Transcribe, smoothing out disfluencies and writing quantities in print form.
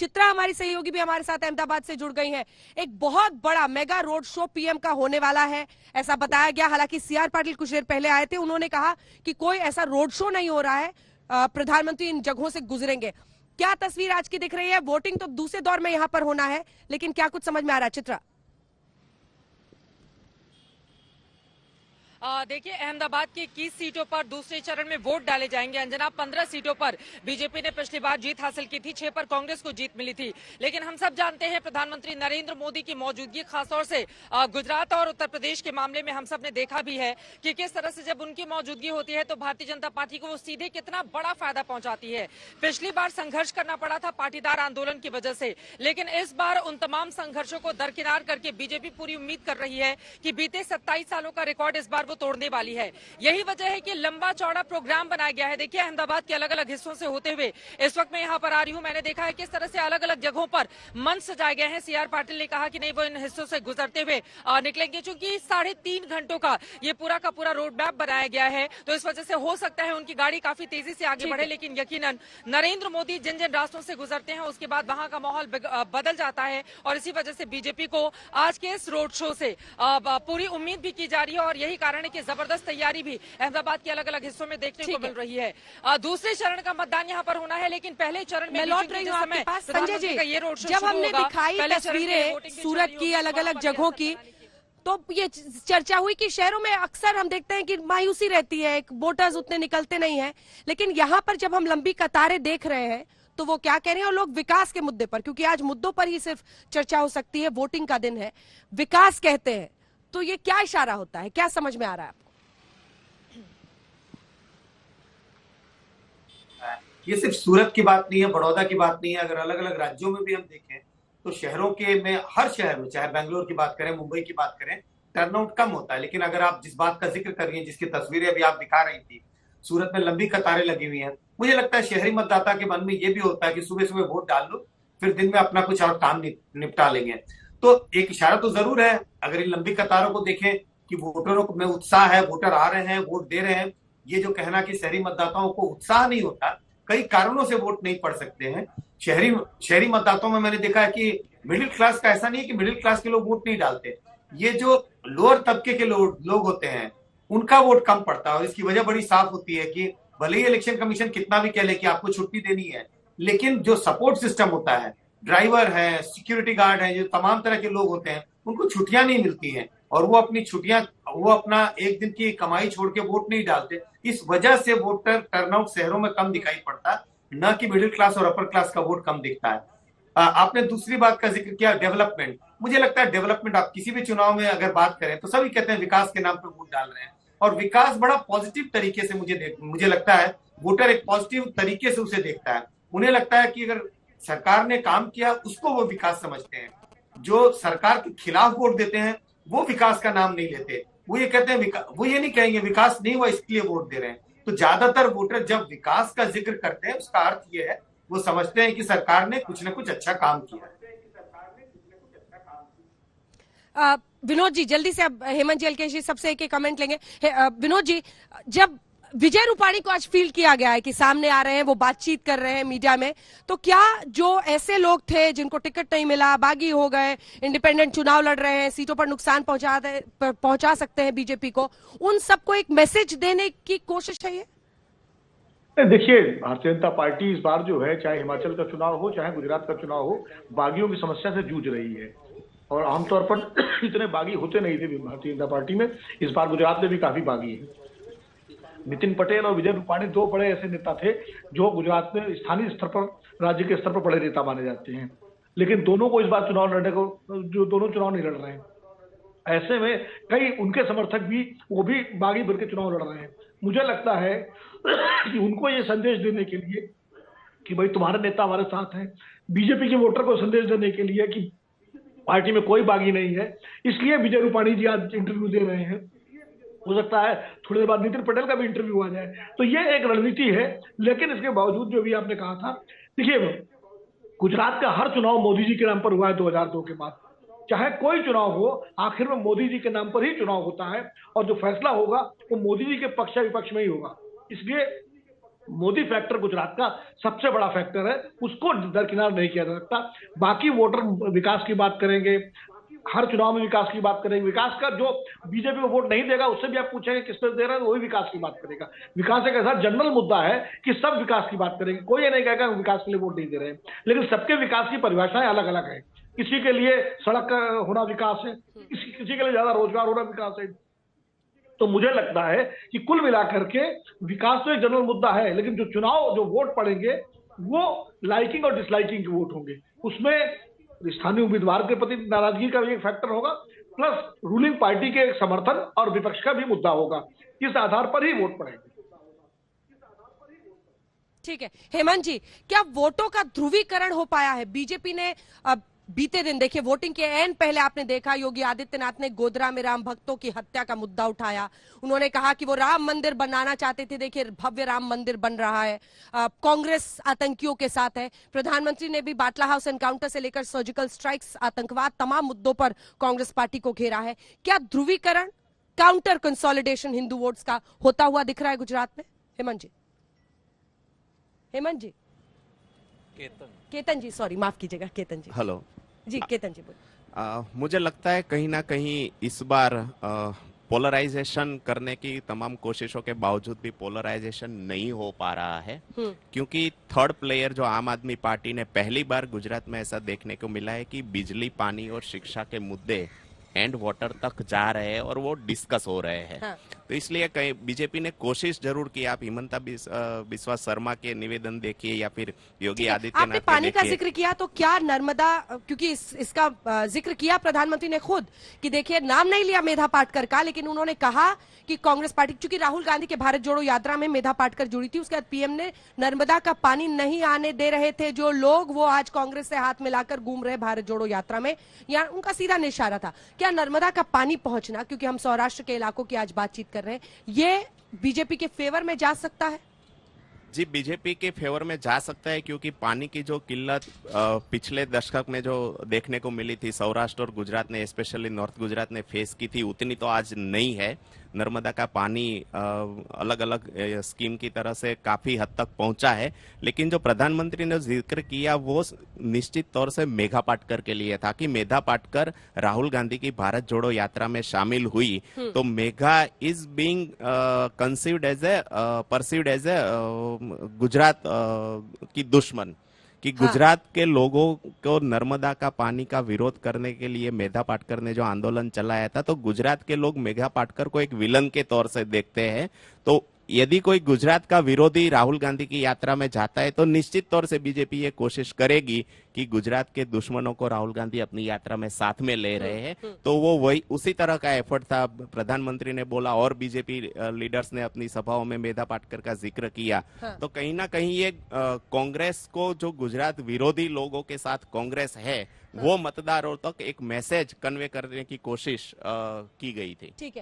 चित्रा हमारी सहयोगी भी हमारे साथ अहमदाबाद से जुड़ गई हैं। एक बहुत बड़ा मेगा रोड शो पीएम का होने वाला है, ऐसा बताया गया। हालांकि सीआर पाटिल कुछ देर पहले आए थे, उन्होंने कहा कि कोई ऐसा रोड शो नहीं हो रहा है, प्रधानमंत्री इन जगहों से गुजरेंगे। क्या तस्वीर आज की दिख रही है? वोटिंग तो दूसरे दौर में यहाँ पर होना है, लेकिन क्या कुछ समझ में आ रहा है चित्रा? देखिए, अहमदाबाद की 21 सीटों पर दूसरे चरण में वोट डाले जाएंगे। अंजना, 15 सीटों पर बीजेपी ने पिछली बार जीत हासिल की थी, 6 पर कांग्रेस को जीत मिली थी। लेकिन हम सब जानते हैं प्रधानमंत्री नरेंद्र मोदी की मौजूदगी, खासतौर से गुजरात और उत्तर प्रदेश के मामले में हम सब ने देखा भी है कि किस तरह से जब उनकी मौजूदगी होती है तो भारतीय जनता पार्टी को वो सीधे कितना बड़ा फायदा पहुंचाती है। पिछली बार संघर्ष करना पड़ा था पाटीदार आंदोलन की वजह से, लेकिन इस बार उन तमाम संघर्षों को दरकिनार करके बीजेपी पूरी उम्मीद कर रही है कि बीते 27 सालों का रिकॉर्ड इस बार वो तोड़ने वाली है। यही वजह है कि लंबा चौड़ा प्रोग्राम बनाया गया है। देखिए, अहमदाबाद के अलग अलग हिस्सों से होते हुए इस वक्त मैं यहाँ पर आ रही हूँ। मैंने देखा है किस तरह से अलग अलग जगहों पर मंच सजाए गए हैं। सीआर पाटिल ने कहा कि नहीं, वो इन हिस्सों से गुजरते हुए निकलेंगे। चूंकि 3.5 घंटों का ये पूरा का पूरा रोड मैप बनाया गया है, तो इस वजह से हो सकता है उनकी गाड़ी काफी तेजी से आगे बढ़े, लेकिन यकीनन नरेंद्र मोदी जिन जिन रास्तों से गुजरते हैं उसके बाद वहां का माहौल बदल जाता है। और इसी वजह से बीजेपी को आज के इस रोड शो से पूरी उम्मीद भी की जा रही है, और यही कारण है कि जबरदस्त तैयारी भी अहमदाबाद के अलग अलग हिस्सों में देखने को मिल रही है। दूसरे चरण का मतदान यहाँ पर होना है, लेकिन पहले चरण में लौट रही हूँ आपके पास संजय जी। ये रोड शो जब हमने दिखाई तस्वीरें सूरत की अलग अलग जगहों की, तो ये चर्चा हुई कि शहरों में अक्सर हम देखते हैं कि मायूसी रहती है, वोटर्स उतने निकलते नहीं है। लेकिन यहाँ पर जब हम लंबी कतारें देख रहे हैं तो वो क्या कह रहे हैं, और लोग विकास के मुद्दे पर, क्योंकि आज मुद्दों पर ही सिर्फ चर्चा हो सकती है, वोटिंग का दिन है, विकास कहते हैं। तो ये क्या इशारा होता है, क्या समझ में आ रहा है आपको? ये सिर्फ सूरत की बात नहीं है, बड़ौदा की बात नहीं है। अगर अलग अलग राज्यों में भी हम देखें तो शहरों के में, हर शहर में, चाहे बेंगलोर की बात करें, मुंबई की बात करें, टर्नआउट कम होता है। लेकिन अगर आप जिस बात का जिक्र कर रही हैं, जिसकी तस्वीरें अभी आप दिखा रही थी, सूरत में लंबी कतारें लगी हुई हैं, मुझे लगता है शहरी मतदाता के मन में ये भी होता है कि सुबह सुबह वोट डाल लो, फिर दिन में अपना कुछ और काम निपटा लेंगे। तो एक इशारा तो जरूर है। अगर इन लंबी कतारों को देखें कि वोटरों में उत्साह है, वोटर आ रहे हैं, वोट दे रहे हैं, ये जो कहना कि शहरी मतदाताओं को उत्साह नहीं होता, कई कारणों से वोट नहीं पड़ सकते हैं। शहरी मतदाताओं में मैंने देखा है कि मिडिल क्लास का ऐसा नहीं है कि मिडिल क्लास के लोग वोट नहीं डालते। ये जो लोअर तबके के लोग होते हैं, उनका वोट कम पड़ता है। और इसकी वजह बड़ी साफ होती है कि भले ही इलेक्शन कमीशन कितना भी कह ले कि आपको छुट्टी देनी है, लेकिन जो सपोर्ट सिस्टम होता है, ड्राइवर है, सिक्योरिटी गार्ड है, जो तमाम तरह के लोग होते हैं, उनको छुट्टियां नहीं मिलती हैं, और वो अपना एक दिन की कमाई छोड़ के वोट नहीं डालते। इस वजह से वोटर टर्नआउट शहरों में कम दिखाई पड़ता, न कि मिडिल क्लास और अपर क्लास का वोट कम दिखता है। आपने दूसरी बात का जिक्र किया, डेवलपमेंट। मुझे लगता है डेवलपमेंट, आप किसी भी चुनाव में अगर बात करें तो सभी कहते हैं विकास के नाम पे वोट डाल रहे हैं, और विकास बड़ा पॉजिटिव तरीके से मुझे लगता है वोटर एक पॉजिटिव तरीके से उसे देखता है। उन्हें लगता है कि अगर सरकार ने काम किया उसको वो विकास समझते हैं। जो सरकार के खिलाफ वोट देते हैं वो विकास का नाम नहीं लेते, वो ये कहते हैं, वो ये नहीं कहेंगे विकास नहीं हुआ इसलिए वोट दे रहे हैं। तो ज्यादातर वोटर जब विकास का जिक्र करते हैं, उसका अर्थ ये है वो समझते हैं कि सरकार ने कुछ न कुछ अच्छा काम किया है। विनोद जी, जल्दी से अब हेमंत जी, एलकेश जी, सबसे एक कमेंट लेंगे। विनोद जी, जब विजय रूपाणी को आज फील किया गया है कि सामने आ रहे हैं, वो बातचीत कर रहे हैं मीडिया में, तो क्या जो ऐसे लोग थे जिनको टिकट नहीं मिला, बागी हो गए, इंडिपेंडेंट चुनाव लड़ रहे हैं, सीटों पर नुकसान पहुंचा सकते हैं बीजेपी को, उन सबको एक मैसेज देने की कोशिश है ये? देखिए, भारतीय जनता पार्टी इस बार जो है, चाहे हिमाचल का चुनाव हो, चाहे गुजरात का चुनाव हो, बागियों की समस्या से जूझ रही है। और आमतौर पर इतने बागी होते नहीं थे भारतीय जनता पार्टी में। इस बार गुजरात में भी काफी बागी है। नितिन पटेल और विजय रूपाणी दो बड़े ऐसे नेता थे जो गुजरात में स्थानीय स्तर पर, राज्य के स्तर पर बड़े नेता माने जाते हैं, लेकिन दोनों को इस बार चुनाव लड़ने को, जो दोनों चुनाव नहीं लड़ रहे हैं, ऐसे में कई उनके समर्थक भी, वो भी बागी बन के चुनाव लड़ रहे हैं। मुझे लगता है कि उनको ये संदेश देने के लिए कि भाई तुम्हारे नेता हमारे साथ हैं, बीजेपी के वोटर को संदेश देने के लिए कि पार्टी में कोई बागी नहीं है, इसलिए विजय रूपाणी जी आज इंटरव्यू दे रहे हैं। हो सकता है थोड़ी देर बाद नितिन पटेल का भी इंटरव्यू आ जाए। तो ये एक रणनीति है। लेकिन इसके बावजूद जो भी आपने कहा था, देखिए, गुजरात का हर चुनाव मोदी जी के नाम पर हुआ है 2002 के बाद। चाहे कोई चुनाव हो, आखिर में मोदी जी के नाम पर ही चुनाव होता है, और जो फैसला होगा वो मोदी जी के पक्ष विपक्ष में ही होगा। इसलिए मोदी फैक्टर गुजरात का सबसे बड़ा फैक्टर है, उसको दरकिनार नहीं किया जा सकता। बाकी वोटर विकास की बात करेंगे, हर चुनाव में विकास की बात करेंगे। विकास का जो बीजेपी को वोट नहीं देगा उससे भी आप पूछेंगे किस पे दे रहे हैं, वही विकास की बात करेगा। विकास एक ऐसा जनरल मुद्दा है कि सब विकास की बात करेंगे, कोई ये नहीं कहेगा हम विकास के लिए वोट नहीं दे रहे हैं, लेकिन सबके विकास की परिभाषाएं अलग अलग है। किसी के लिए सड़क होना विकास है, किसी के लिए ज्यादा रोजगार होना विकास है। तो मुझे लगता है कि कुल मिलाकर के विकास तो एक जनरल मुद्दा है, लेकिन जो चुनाव जो वोट पड़ेंगे वो लाइकिंग और डिसलाइकिंग के वोट होंगे। उसमें स्थानीय उम्मीदवार के प्रति नाराजगी का भी एक फैक्टर होगा, प्लस रूलिंग पार्टी के समर्थन और विपक्ष का भी मुद्दा होगा। इस आधार पर ही वोट पड़ेंगे। ठीक है हेमंत जी, क्या वोटों का ध्रुवीकरण हो पाया है? बीजेपी ने बीते दिन देखिए वोटिंग के एन पहले आपने देखा योगी आदित्यनाथ ने गोधरा में राम भक्तों की हत्या का मुद्दा उठाया। उन्होंने कहा कि वो राम मंदिर बनाना चाहते थे, देखिए भव्य राम मंदिर बन रहा है। कांग्रेस आतंकियों के साथ है। प्रधानमंत्री ने भी बाटला हाउस एनकाउंटर से लेकर सर्जिकल स्ट्राइक्स, आतंकवाद, तमाम मुद्दों पर कांग्रेस पार्टी को घेरा है। क्या ध्रुवीकरण, काउंटर कंसोलिडेशन हिंदू वोट्स का होता हुआ दिख रहा है गुजरात में? हेमंत जी, हेमंत जी, केतन जी, सॉरी माफ कीजिएगा, केतन जी। हेलो जी केतन जी बोलिए। मुझे लगता है कहीं ना कहीं इस बार पोलराइजेशन करने की तमाम कोशिशों के बावजूद भी पोलराइजेशन नहीं हो पा रहा है, क्योंकि थर्ड प्लेयर जो आम आदमी पार्टी ने पहली बार गुजरात में ऐसा देखने को मिला है कि बिजली, पानी और शिक्षा के मुद्दे एंड वोटर तक जा रहे हैं और वो डिस्कस हो रहे हैं। हाँ। तो इसलिए कहीं बीजेपी ने कोशिश जरूर की। आप हिमंता बिस्वा शर्मा के निवेदन देखिए या फिर योगी आदित्यनाथ, आपने पानी का जिक्र किया तो क्या नर्मदा, क्योंकि इसका जिक्र किया प्रधानमंत्री ने खुद कि देखिए नाम नहीं लिया मेधा पाटकर का, लेकिन उन्होंने कहा कि कांग्रेस पार्टी, क्योंकि राहुल गांधी के भारत जोड़ो यात्रा में मेधा पाटकर जुड़ी थी, उसके बाद पीएम ने नर्मदा का पानी नहीं आने दे रहे थे जो लोग, वो आज कांग्रेस से हाथ मिलाकर घूम रहे भारत जोड़ो यात्रा में, या उनका सीधा निशाना था। क्या नर्मदा का पानी पहुंचना, क्योंकि हम सौराष्ट्र के इलाकों की आज बातचीत कर रहे हैं, ये बीजेपी के फेवर में जा सकता है? जी, बीजेपी के फेवर में जा सकता है, क्योंकि पानी की जो किल्लत पिछले दशक में जो देखने को मिली थी, सौराष्ट्र और गुजरात ने, स्पेशली नॉर्थ गुजरात ने फेस की थी, उतनी तो आज नहीं है। नर्मदा का पानी अलग अलग स्कीम की तरह से काफी हद तक पहुंचा है, लेकिन जो प्रधानमंत्री ने जिक्र किया वो निश्चित तौर से मेधा पाटकर के लिए था कि मेधा पाटकर राहुल गांधी की भारत जोड़ो यात्रा में शामिल हुई, तो Megha is being conceived as a perceived as a Gujarat की दुश्मन, कि गुजरात के लोगों को नर्मदा का पानी का विरोध करने के लिए मेधा पाटकर ने जो आंदोलन चलाया था, तो गुजरात के लोग मेघा पाटकर को एक विलन के तौर से देखते हैं। तो यदि कोई गुजरात का विरोधी राहुल गांधी की यात्रा में जाता है तो निश्चित तौर से बीजेपी ये कोशिश करेगी कि गुजरात के दुश्मनों को राहुल गांधी अपनी यात्रा में साथ में ले रहे हैं। तो वो वही उसी तरह का एफर्ट था, प्रधानमंत्री ने बोला और बीजेपी लीडर्स ने अपनी सभाओं में मेधा पाटकर का जिक्र किया। हाँ। तो कहीं ना कहीं ये कांग्रेस को, जो गुजरात विरोधी लोगों के साथ कांग्रेस है, वो मतदारों तक एक मैसेज कन्वे करने की कोशिश की गई थी। ठीक है।